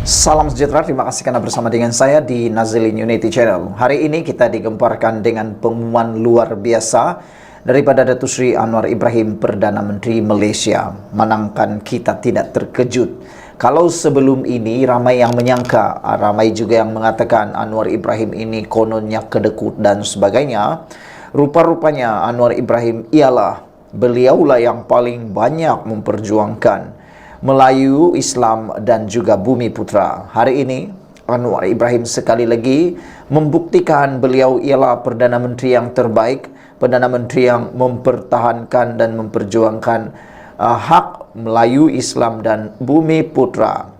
Salam sejahtera, terima kasih karena bersama dengan saya di Nazilin Unity Channel. Hari ini kita digemparkan dengan pengumuman luar biasa daripada Datuk Seri Anwar Ibrahim, Perdana Menteri Malaysia. Menangkan kita tidak terkejut. Kalau sebelum ini ramai yang menyangka, ramai juga yang mengatakan Anwar Ibrahim ini kononnya kedekut dan sebagainya. Rupa-rupanya Anwar Ibrahim beliaulah yang paling banyak memperjuangkan Melayu, Islam dan juga Bumi Putra. Hari ini Anwar Ibrahim sekali lagi membuktikan beliau ialah Perdana Menteri yang terbaik, Perdana Menteri yang mempertahankan dan memperjuangkan hak Melayu, Islam dan Bumi Putra.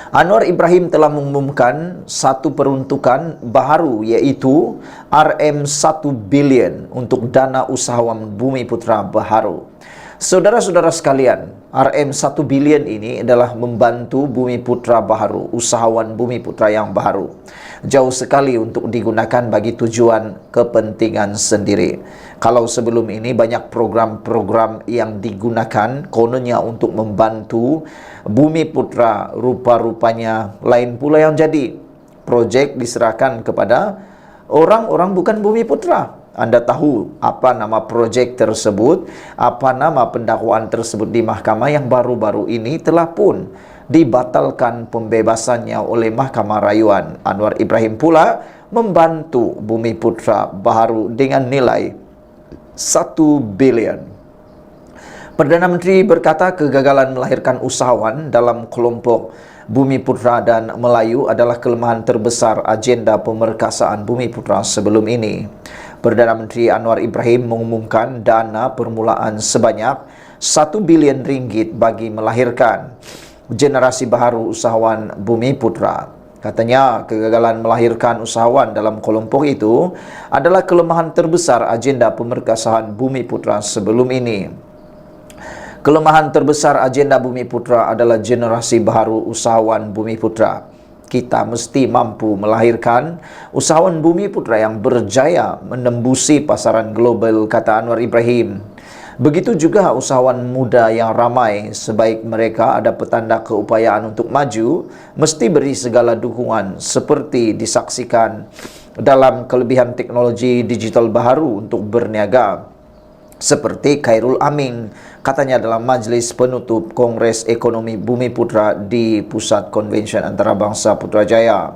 Anwar Ibrahim telah mengumumkan satu peruntukan baru, iaitu RM1 bilion untuk dana usahawan Bumi Putra baharu. Saudara-saudara sekalian, RM1 bilion ini adalah membantu Bumi Putra baharu, usahawan Bumi Putra yang baharu. Jauh sekali untuk digunakan bagi tujuan kepentingan sendiri. Kalau sebelum ini banyak program-program yang digunakan kononnya untuk membantu Bumi Putra, rupa-rupanya lain pula yang jadi. Projek diserahkan kepada orang-orang bukan Bumi Putra. Anda tahu apa nama projek tersebut, apa nama pendakwaan tersebut di mahkamah yang baru-baru ini telah pun dibatalkan pembebasannya oleh Mahkamah Rayuan. Anwar Ibrahim pula membantu Bumi Putra baharu dengan nilai 1 bilion. Perdana Menteri berkata kegagalan melahirkan usahawan dalam kelompok Bumi Putra dan Melayu adalah kelemahan terbesar agenda pemerkasaan Bumi Putra sebelum ini. Perdana Menteri Anwar Ibrahim mengumumkan dana permulaan sebanyak 1 bilion ringgit bagi melahirkan generasi baharu usahawan Bumi Putra. Katanya kegagalan melahirkan usahawan dalam kelompok itu adalah kelemahan terbesar agenda pemerkasaan Bumi Putra sebelum ini. Kelemahan terbesar agenda Bumi Putra adalah generasi baharu usahawan Bumi Putra. Kita mesti mampu melahirkan usahawan Bumi Putra yang berjaya menembusi pasaran global, kata Anwar Ibrahim. Begitu juga usahawan muda yang ramai, sebaik mereka ada petanda keupayaan untuk maju, mesti beri segala dukungan seperti disaksikan dalam kelebihan teknologi digital baharu untuk berniaga. Seperti Khairul Amin, katanya dalam majlis penutup Kongres Ekonomi Bumi Putra di Pusat Konvensyen Antarabangsa Putrajaya.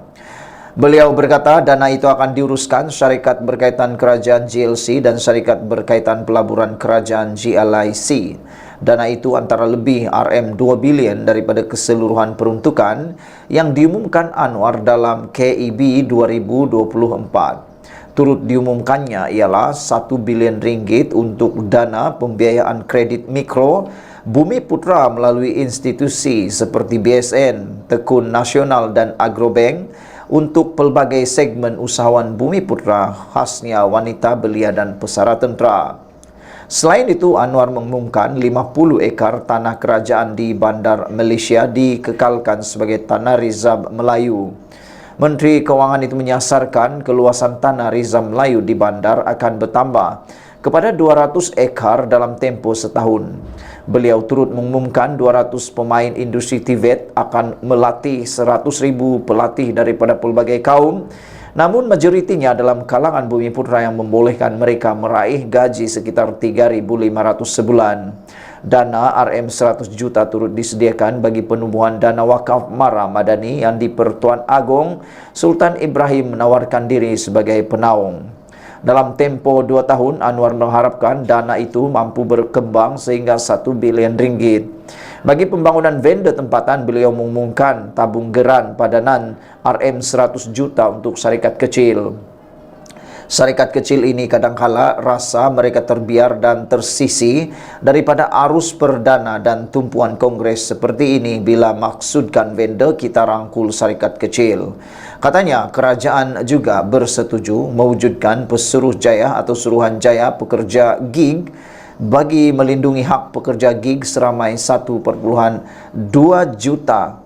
Beliau berkata dana itu akan diuruskan syarikat berkaitan kerajaan GLC dan syarikat berkaitan pelaburan kerajaan GLIC. Dana itu antara lebih RM2 bilion daripada keseluruhan peruntukan yang diumumkan Anwar dalam KEB 2024. Turut diumumkannya ialah 1 bilion ringgit untuk dana pembiayaan kredit mikro Bumi Putra melalui institusi seperti BSN, Tekun Nasional dan Agrobank untuk pelbagai segmen usahawan Bumi Putra, khasnya wanita belia dan pesara tentera. Selain itu, Anwar mengumumkan 50 ekar tanah kerajaan di Bandar Malaysia dikekalkan sebagai tanah rizab Melayu. Menteri Kewangan itu menyasarkan keluasan tanah rizab Melayu di bandar akan bertambah kepada 200 ekar dalam tempoh setahun. Beliau turut mengumumkan 200 pemain industri TVET akan melatih 100,000 pelatih daripada pelbagai kaum, namun majoritinya dalam kalangan Bumi Putra yang membolehkan mereka meraih gaji sekitar 3.500 sebulan. Dana RM100 juta turut disediakan bagi penubuhan dana wakaf Mara Madani yang di-Pertuan Agong Sultan Ibrahim menawarkan diri sebagai penaung. Dalam tempoh 2 tahun, Anwar mengharapkan dana itu mampu berkembang sehingga 1 bilion ringgit. Bagi pembangunan vendor tempatan, beliau mengumumkan tabung geran padanan RM100 juta untuk syarikat kecil. Syarikat kecil ini kadangkala rasa mereka terbiar dan tersisi daripada arus perdana dan tumpuan kongres seperti ini bila maksudkan vendor kita rangkul syarikat kecil. Katanya kerajaan juga bersetuju mewujudkan Pesuruhjaya atau Suruhanjaya Pekerja Gig bagi melindungi hak pekerja gig seramai 1.2 juta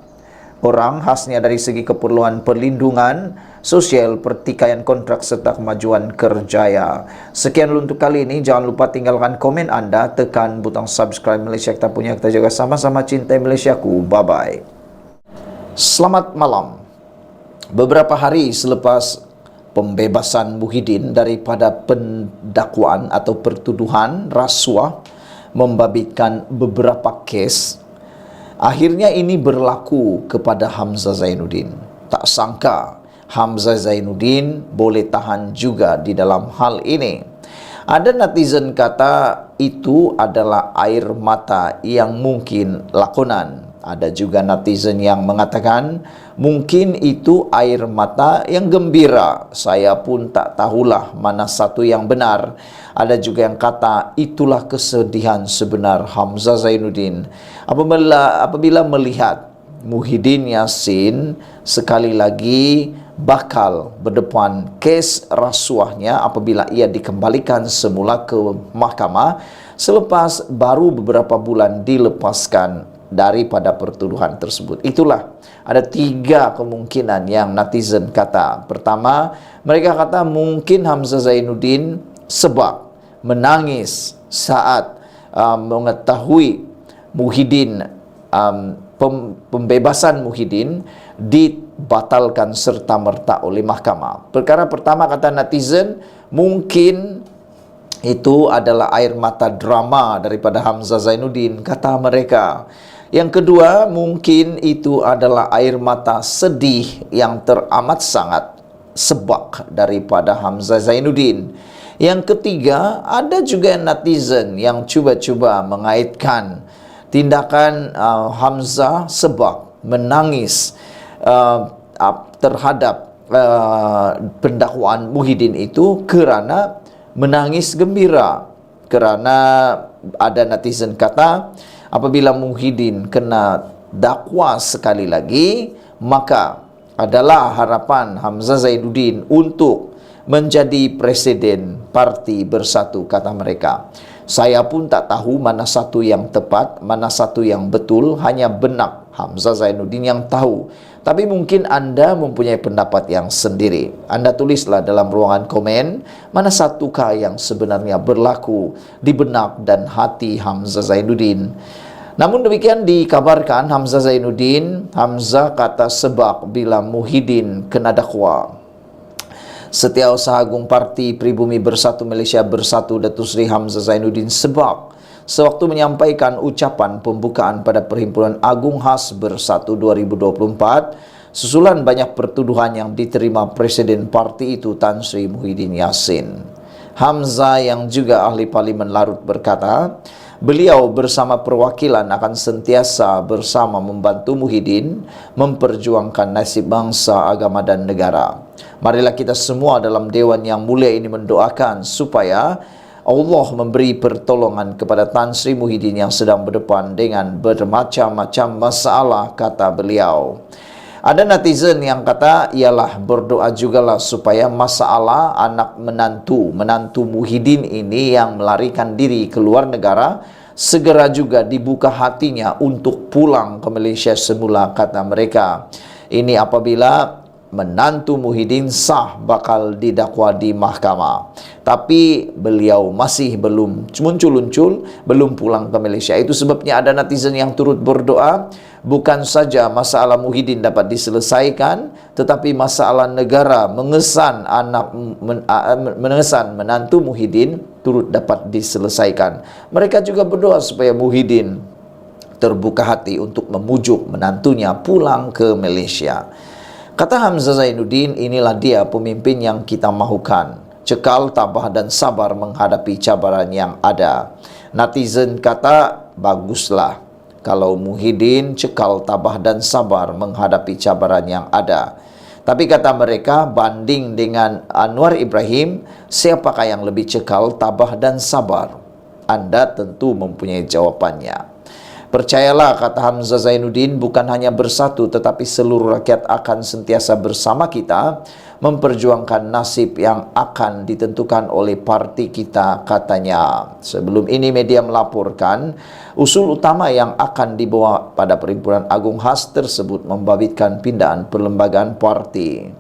orang, khasnya dari segi keperluan perlindungan sosial, pertikaian kontrak serta kemajuan kerjaya. Sekian dulu untuk kali ini. Jangan lupa tinggalkan komen anda, tekan butang subscribe. Malaysia kita punya, kita jaga sama-sama cintai Malaysiaku. Bye-bye. Selamat malam. Beberapa hari selepas pembebasan Muhyiddin daripada pendakwaan atau pertuduhan rasuah membabitkan beberapa kes, akhirnya ini berlaku kepada Hamzah Zainuddin. Tak sangka Hamzah Zainuddin boleh tahan juga di dalam hal ini. Ada netizen kata itu adalah air mata yang mungkin lakonan. Ada juga netizen yang mengatakan mungkin itu air mata yang gembira. Saya pun tak tahulah mana satu yang benar. Ada juga yang kata itulah kesedihan sebenar Hamzah Zainuddin apabila melihat Muhyiddin Yassin sekali lagi bakal berdepan kes rasuahnya apabila ia dikembalikan semula ke mahkamah selepas baru beberapa bulan dilepaskan daripada pertuduhan tersebut. Itulah ada 3 kemungkinan yang netizen kata. Pertama, mereka kata mungkin Hamzah Zainuddin sebab menangis saat mengetahui Muhyiddin pembebasan Muhyiddin dibatalkan serta-merta oleh mahkamah. Perkara pertama kata netizen, mungkin itu adalah air mata drama daripada Hamzah Zainuddin, kata mereka. Yang kedua, mungkin itu adalah air mata sedih yang teramat sangat sebab daripada Hamzah Zainuddin. Yang ketiga, ada juga netizen yang cuba-cuba mengaitkan tindakan Hamzah sebab menangis terhadap pendakwaan Muhyiddin itu kerana menangis gembira. Kerana ada netizen kata apabila Muhyiddin kena dakwa sekali lagi, maka adalah harapan Hamzah Zainuddin untuk menjadi presiden Parti Bersatu, kata mereka. Saya pun tak tahu mana satu yang tepat, mana satu yang betul, hanya benak Hamzah Zainuddin yang tahu. Tapi mungkin anda mempunyai pendapat yang sendiri. Anda tulislah dalam ruangan komen mana satukah yang sebenarnya berlaku di benak dan hati Hamzah Zainuddin. Namun demikian dikabarkan Hamzah Zainuddin, Hamzah kata sebab bila Muhyiddin kena dakwa. Setiausaha Agung Parti Pribumi Bersatu Malaysia Bersatu Datuk Seri Hamzah Zainuddin sebab sewaktu menyampaikan ucapan pembukaan pada Perhimpunan Agung Khas Bersatu 2024 susulan banyak pertuduhan yang diterima Presiden parti itu Tan Sri Muhyiddin Yassin. Hamzah yang juga ahli Parlimen Larut berkata, beliau bersama perwakilan akan sentiasa bersama membantu Muhyiddin memperjuangkan nasib bangsa, agama dan negara. Marilah kita semua dalam Dewan yang mulia ini mendoakan supaya Allah memberi pertolongan kepada Tan Sri Muhyiddin yang sedang berdepan dengan bermacam-macam masalah, kata beliau. Ada netizen yang kata ialah berdoa jugalah supaya masalah anak menantu Muhyiddin ini yang melarikan diri ke luar negara segera juga dibuka hatinya untuk pulang ke Malaysia semula, kata mereka. Ini apabila menantu Muhyiddin sah bakal didakwa di mahkamah. Tapi beliau masih belum muncul-muncul, belum pulang ke Malaysia. Itu sebabnya ada netizen yang turut berdoa, bukan saja masalah Muhyiddin dapat diselesaikan, tetapi masalah negara mengesan menantu Muhyiddin turut dapat diselesaikan. Mereka juga berdoa supaya Muhyiddin terbuka hati untuk memujuk menantunya pulang ke Malaysia. Kata Hamzah Zainuddin, inilah dia pemimpin yang kita mahukan. Cekal, tabah dan sabar menghadapi cabaran yang ada. Netizen kata, baguslah kalau Muhyiddin cekal, tabah dan sabar menghadapi cabaran yang ada. Tapi kata mereka, banding dengan Anwar Ibrahim, siapakah yang lebih cekal, tabah dan sabar? Anda tentu mempunyai jawapannya. Percayalah, kata Hamzah Zainuddin, bukan hanya bersatu tetapi seluruh rakyat akan sentiasa bersama kita memperjuangkan nasib yang akan ditentukan oleh parti kita, katanya. Sebelum ini media melaporkan usul utama yang akan dibawa pada Perhimpunan Agung Khas tersebut membabitkan pindahan perlembagaan parti.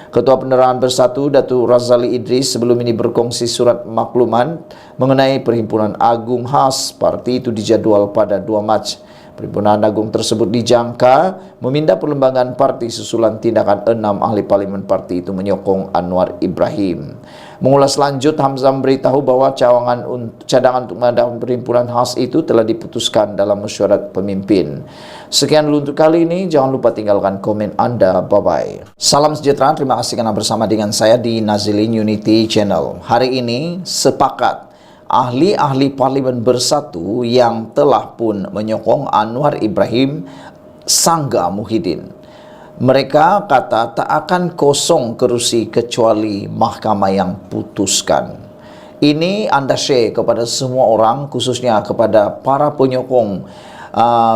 Ketua Penerangan Bersatu Datuk Razali Idris sebelum ini berkongsi surat makluman mengenai Perhimpunan Agung Khas parti itu dijadual pada 2 Mac Perhimpunan Agung tersebut dijangka meminta perlembagaan parti susulan tindakan 6 ahli parlimen parti itu menyokong Anwar Ibrahim. Mengulas lanjut, Hamzah memberitahu bahwa cadangan untuk mengadakan perhimpunan khas itu telah diputuskan dalam mesyuarat pemimpin. Sekian dulu untuk kali ini, jangan lupa tinggalkan komen Anda. Bye-bye. Salam sejahtera, terima kasih karena bersama dengan saya di Nazilin Unity Channel. Hari ini sepakat ahli-ahli parlimen bersatu yang telah pun menyokong Anwar Ibrahim Sangga Muhyiddin. Mereka kata tak akan kosong kerusi kecuali mahkamah yang putuskan. Ini Anda share kepada semua orang, khususnya kepada para penyokong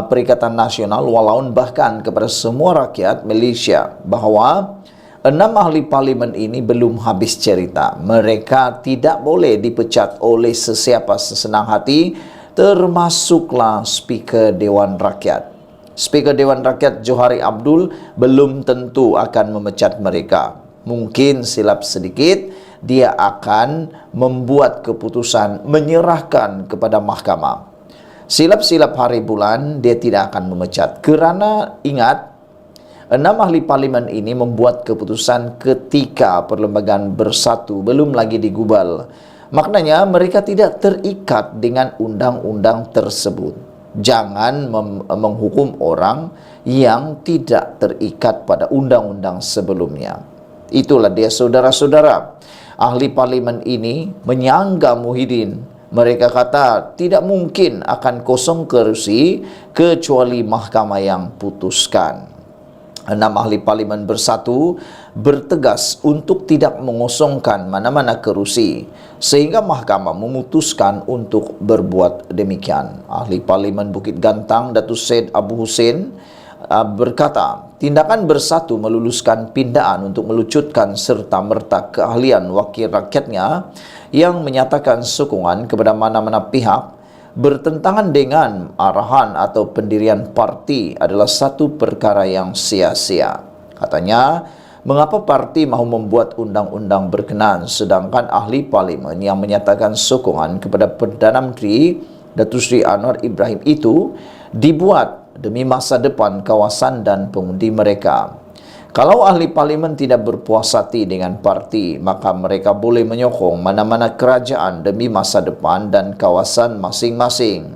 Perikatan Nasional Walaun, bahkan kepada semua rakyat Malaysia, bahwa 6 ahli parlimen ini belum habis cerita. Mereka tidak boleh dipecat oleh sesiapa sesenang hati, termasuklah Speaker Dewan Rakyat. Speaker Dewan Rakyat Johari Abdul belum tentu akan memecat mereka. Mungkin silap sedikit, dia akan membuat keputusan menyerahkan kepada mahkamah. Silap-silap hari bulan, dia tidak akan memecat. Kerana ingat, 6 ahli parlimen ini membuat keputusan ketika perlembagaan bersatu belum lagi digubal. Maknanya mereka tidak terikat dengan undang-undang tersebut. Jangan menghukum orang yang tidak terikat pada undang-undang sebelumnya. Itulah dia, saudara-saudara. Ahli parlimen ini menyangga Muhyiddin. Mereka kata tidak mungkin akan kosong kerusi kecuali mahkamah yang putuskan. 6 ahli parlimen bersatu bertegas untuk tidak mengosongkan mana-mana kerusi sehingga mahkamah memutuskan untuk berbuat demikian. Ahli parlimen Bukit Gantang Datuk Syed Abu Hussein berkata, tindakan bersatu meluluskan pindaan untuk melucutkan serta-merta keahlian wakil rakyatnya yang menyatakan sokongan kepada mana-mana pihak bertentangan dengan arahan atau pendirian parti adalah satu perkara yang sia-sia. Katanya, mengapa parti mahu membuat undang-undang berkenaan sedangkan ahli parlimen yang menyatakan sokongan kepada Perdana Menteri Datuk Seri Anwar Ibrahim itu dibuat demi masa depan kawasan dan pengundi mereka. Kalau ahli parlimen tidak berpuas hati dengan parti, maka mereka boleh menyokong mana-mana kerajaan demi masa depan dan kawasan masing-masing.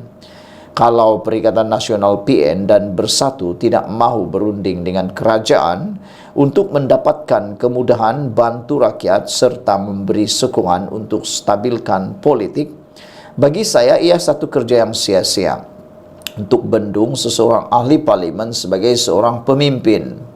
Kalau Perikatan Nasional PN dan Bersatu tidak mahu berunding dengan kerajaan untuk mendapatkan kemudahan bantu rakyat serta memberi sokongan untuk stabilkan politik, bagi saya ia satu kerja yang sia-sia untuk bendung seseorang ahli parlimen sebagai seorang pemimpin.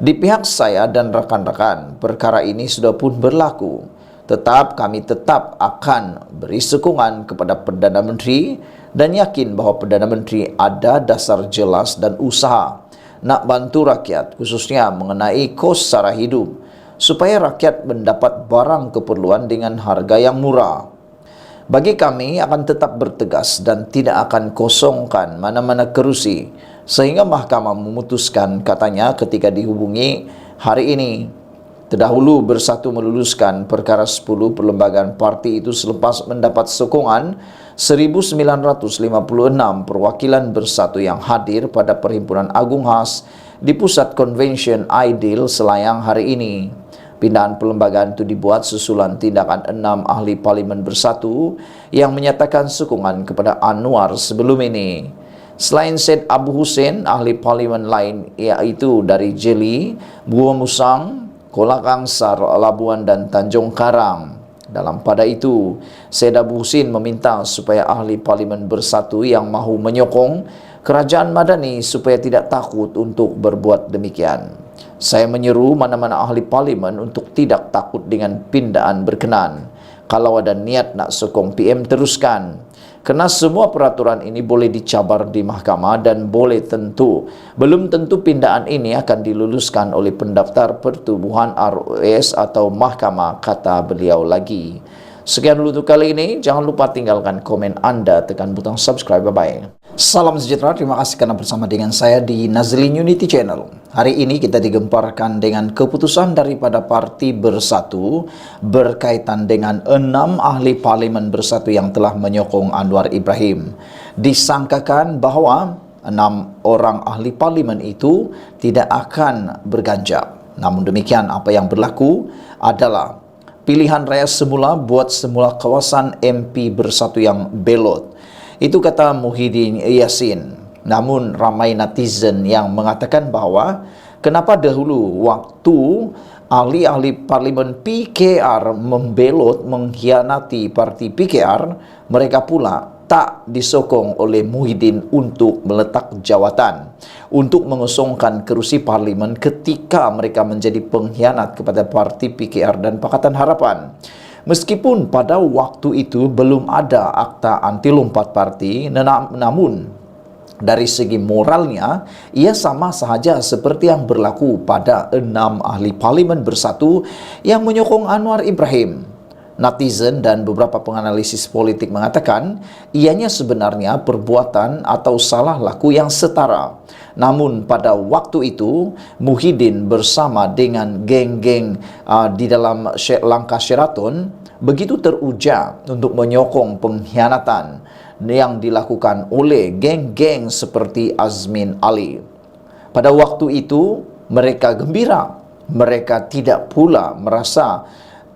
Di pihak saya dan rakan-rakan, perkara ini sudah pun berlaku. Kami tetap akan beri sokongan kepada Perdana Menteri dan yakin bahawa Perdana Menteri ada dasar jelas dan usaha nak bantu rakyat, khususnya mengenai kos sara hidup, supaya rakyat mendapat barang keperluan dengan harga yang murah. Bagi kami akan tetap bertegas dan tidak akan kosongkan mana-mana kerusi sehingga mahkamah memutuskan, katanya ketika dihubungi hari ini. Terdahulu Bersatu meluluskan perkara 10 perlembagaan parti itu selepas mendapat sokongan 1956 perwakilan Bersatu yang hadir pada Perhimpunan Agung Khas di Pusat Convention Aidil Selayang hari ini. Pindahan perlembagaan itu dibuat susulan tindakan 6 ahli parlimen Bersatu yang menyatakan sokongan kepada Anwar sebelum ini. Selain Syed Abu Hussein, ahli parlimen lain iaitu dari Jeli, Buah Musang, Kolak Angsar, Labuan dan Tanjung Karang. Dalam pada itu, Syed Abu Hussein meminta supaya ahli parlimen Bersatu yang mahu menyokong kerajaan Madani supaya tidak takut untuk berbuat demikian. Saya menyeru mana-mana ahli parlimen untuk tidak takut dengan pindaan berkenaan. Kalau ada niat nak sokong PM, teruskan. Kerana semua peraturan ini boleh dicabar di mahkamah dan belum tentu pindaan ini akan diluluskan oleh pendaftar pertubuhan ROS atau mahkamah, kata beliau lagi. Sekian dulu untuk kali ini. Jangan lupa tinggalkan komen Anda, tekan butang subscribe. Bye-bye. Salam sejahtera, terima kasih karena bersama dengan saya di Nazilin Unity Channel. Hari ini kita digemparkan dengan keputusan daripada Parti Bersatu berkaitan dengan 6 ahli parlimen Bersatu yang telah menyokong Anwar Ibrahim. Disangkakan bahawa 6 orang ahli parlimen itu tidak akan berganjak. Namun demikian, apa yang berlaku adalah pilihan raya semula buat semula kawasan MP Bersatu yang belot. Itu kata Muhyiddin Yassin. Namun ramai netizen yang mengatakan bahwa kenapa dahulu waktu ahli-ahli parlimen PKR membelot mengkhianati parti PKR, mereka pula tak disokong oleh Muhyiddin untuk meletak jawatan, untuk mengosongkan kerusi parlimen ketika mereka menjadi pengkhianat kepada parti PKR dan Pakatan Harapan. Meskipun pada waktu itu belum ada akta anti lompat parti, namun dari segi moralnya, ia sama sahaja seperti yang berlaku pada 6 ahli parlimen bersatu yang menyokong Anwar Ibrahim. Netizen dan beberapa penganalisis politik mengatakan ianya sebenarnya perbuatan atau salah laku yang setara. Namun pada waktu itu, Muhyiddin bersama dengan geng-geng di dalam langkah Sheraton begitu teruja untuk menyokong pengkhianatan yang dilakukan oleh geng-geng seperti Azmin Ali. Pada waktu itu mereka gembira, mereka tidak pula merasa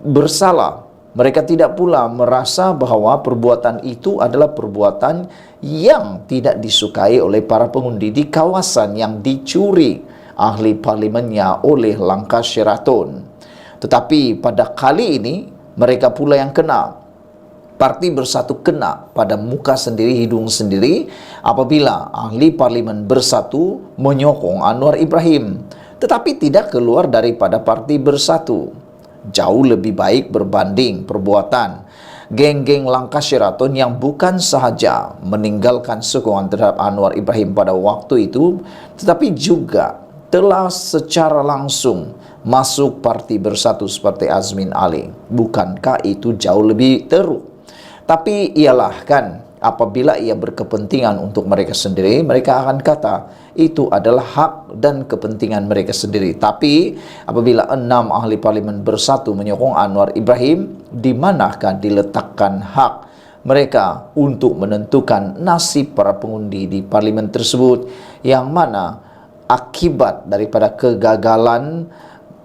bersalah, mereka tidak pula merasa bahwa perbuatan itu adalah perbuatan yang tidak disukai oleh para pengundi di kawasan yang dicuri ahli parlimennya oleh langkah Sheraton. Tetapi pada kali ini mereka pula yang kena. Parti Bersatu kena pada muka sendiri, hidung sendiri apabila ahli parlimen Bersatu menyokong Anwar Ibrahim, tetapi tidak keluar daripada Parti Bersatu. Jauh lebih baik berbanding perbuatan geng-geng langkah Sheraton yang bukan sahaja meninggalkan sokongan terhadap Anwar Ibrahim pada waktu itu, tetapi juga telah secara langsung masuk Parti Bersatu seperti Azmin Ali. Bukankah itu jauh lebih teruk? Tapi ialah kan, apabila ia berkepentingan untuk mereka sendiri, mereka akan kata itu adalah hak dan kepentingan mereka sendiri. Tapi apabila 6 ahli parlimen bersatu menyokong Anwar Ibrahim, di manakah diletakkan hak mereka untuk menentukan nasib para pengundi di parlimen tersebut, yang mana akibat daripada kegagalan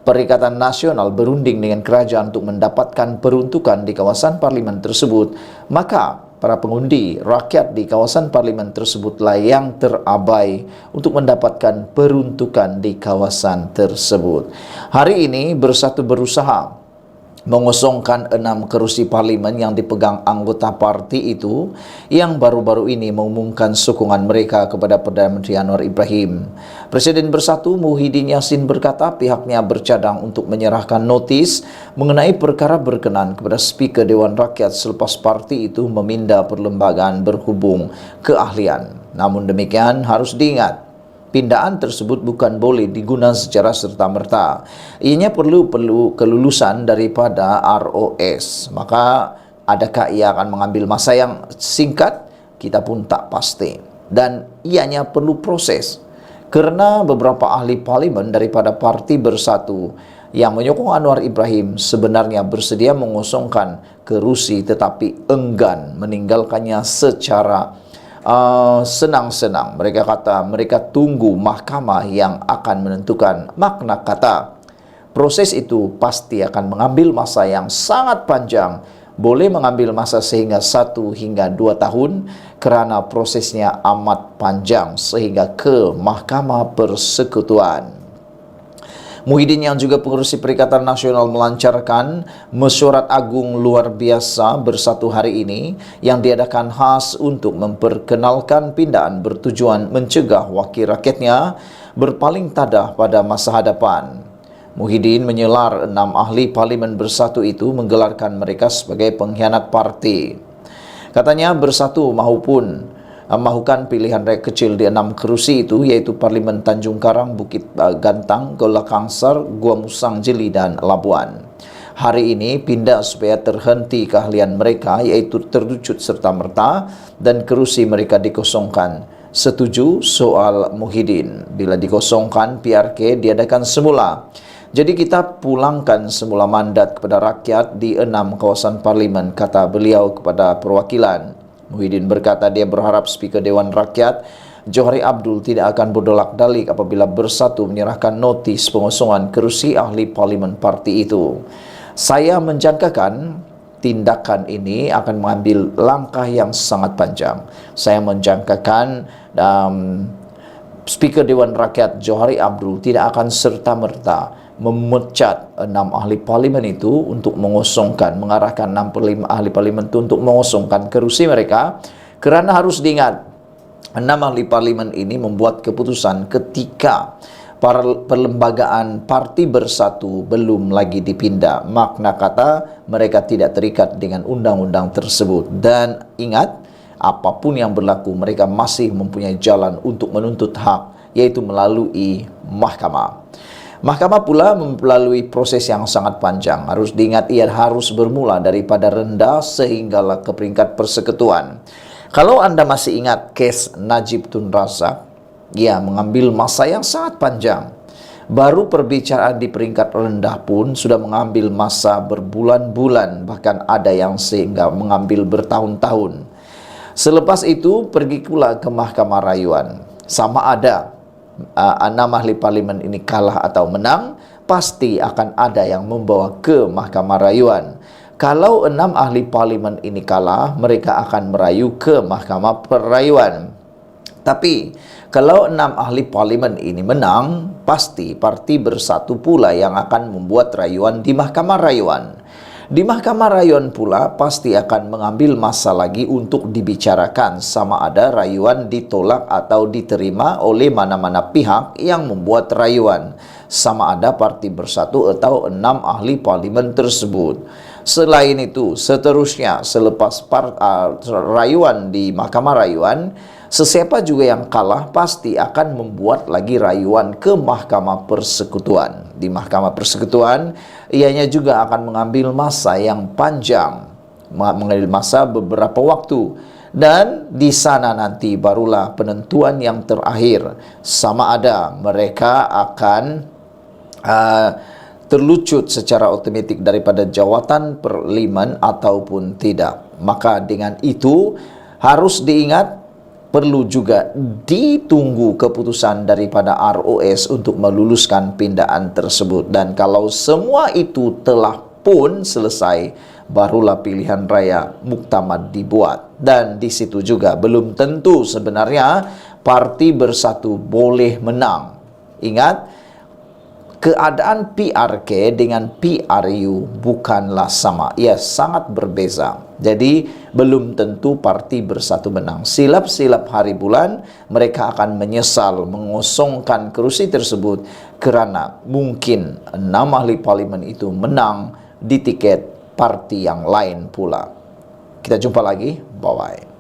Perikatan Nasional berunding dengan kerajaan untuk mendapatkan peruntukan di kawasan parlimen tersebut, maka para pengundi rakyat di kawasan parlimen tersebutlah yang terabai untuk mendapatkan peruntukan di kawasan tersebut. Hari ini Bersatu berusaha mengosongkan 6 kerusi parlimen yang dipegang anggota parti itu yang baru-baru ini mengumumkan sokongan mereka kepada Perdana Menteri Anwar Ibrahim. Presiden Bersatu Muhyiddin Yassin berkata pihaknya bercadang untuk menyerahkan notis mengenai perkara berkenan kepada Speaker Dewan Rakyat selepas parti itu meminda perlembagaan berhubung keahlian. Namun demikian harus diingat, pindaan tersebut bukan boleh digunakan secara serta-merta. Ianya perlu kelulusan daripada ROS. Maka adakah ia akan mengambil masa yang singkat? Kita pun tak pasti. Dan ianya perlu proses. Kerana beberapa ahli parlimen daripada Parti Bersatu yang menyokong Anwar Ibrahim sebenarnya bersedia mengosongkan kerusi tetapi enggan meninggalkannya secara senang-senang. Mereka kata mereka tunggu mahkamah yang akan menentukan makna kata. Proses itu pasti akan mengambil masa yang sangat panjang, boleh mengambil masa sehingga 1 hingga 2 tahun kerana prosesnya amat panjang sehingga ke Mahkamah Persekutuan. Muhyiddin yang juga pengurusi Perikatan Nasional melancarkan mesyuarat agung luar biasa Bersatu hari ini yang diadakan khas untuk memperkenalkan pindaan bertujuan mencegah wakil rakyatnya berpaling tadah pada masa hadapan. Muhyiddin menyelar 6 ahli parlimen Bersatu itu menggelarkan mereka sebagai pengkhianat parti. Katanya Bersatu mahukan pilihan raya kecil di 6 kerusi itu, iaitu Parlimen Tanjung Karang, Bukit Gantang, Gola Kangsar, Gua Musang Jeli dan Labuan. Hari ini pindah supaya terhenti keahlian mereka, iaitu terwujud serta-merta dan kerusi mereka dikosongkan. Setuju soal Muhyiddin, bila dikosongkan PRK diadakan semula. Jadi kita pulangkan semula mandat kepada rakyat di 6 kawasan parlimen, kata beliau kepada perwakilan. Muhyiddin berkata dia berharap Speaker Dewan Rakyat Johari Abdul tidak akan berdolak-dalik apabila Bersatu menyerahkan notis pengosongan kerusi ahli parlimen parti itu. Saya menjangkakan tindakan ini akan mengambil langkah yang sangat panjang. Saya menjangkakan Speaker Dewan Rakyat Johari Abdul tidak akan serta-merta memecat 6 ahli parlimen itu untuk mengosongkan, mengarahkan 6 ahli parlimen itu untuk mengosongkan kerusi mereka, kerana harus diingat 6 ahli parlimen ini membuat keputusan ketika perlembagaan Parti Bersatu belum lagi dipindah. Makna kata mereka tidak terikat dengan undang-undang tersebut. Dan ingat, apapun yang berlaku, mereka masih mempunyai jalan untuk menuntut hak, yaitu melalui mahkamah. Mahkamah pula melalui proses yang sangat panjang. Harus diingat, ia harus bermula daripada rendah sehinggalah ke peringkat persekutuan. Kalau Anda masih ingat kes Najib Tun Razak, ia mengambil masa yang sangat panjang. Baru perbicaraan di peringkat rendah pun sudah mengambil masa berbulan-bulan, bahkan ada yang sehingga mengambil bertahun-tahun. Selepas itu pergi pula ke Mahkamah Rayuan. Sama ada 6 ahli parlimen ini kalah atau menang, pasti akan ada yang membawa ke Mahkamah Rayuan. Kalau 6 ahli parlimen ini kalah, mereka akan merayu ke Mahkamah Perayuan. Tapi kalau 6 ahli parlimen ini menang, pasti Parti Bersatu pula yang akan membuat rayuan di Mahkamah Rayuan. Di Mahkamah Rayuan pula pasti akan mengambil masa lagi untuk dibicarakan sama ada rayuan ditolak atau diterima oleh mana-mana pihak yang membuat rayuan, sama ada Parti Bersatu atau 6 ahli parlimen tersebut. Selain itu, seterusnya selepas rayuan di Mahkamah Rayuan, sesiapa juga yang kalah pasti akan membuat lagi rayuan ke Mahkamah Persekutuan. Di Mahkamah Persekutuan, ianya juga akan mengambil masa yang panjang, mengambil masa beberapa waktu. Dan di sana nanti barulah penentuan yang terakhir, sama ada mereka akan terlucut secara otomatik daripada jawatan parlimen ataupun tidak. Maka dengan itu harus diingat, perlu juga ditunggu keputusan daripada ROS untuk meluluskan pindaan tersebut. Dan kalau semua itu telah pun selesai, barulah pilihan raya muktamad dibuat. Dan di situ juga belum tentu sebenarnya Parti Bersatu boleh menang. Ingat, keadaan PRK dengan PRU bukanlah sama. Ia sangat berbeza. Jadi, belum tentu Parti Bersatu menang. Silap-silap hari bulan, mereka akan menyesal mengosongkan kerusi tersebut kerana mungkin 6 ahli parlimen itu menang di tiket parti yang lain pula. Kita jumpa lagi. Bye-bye.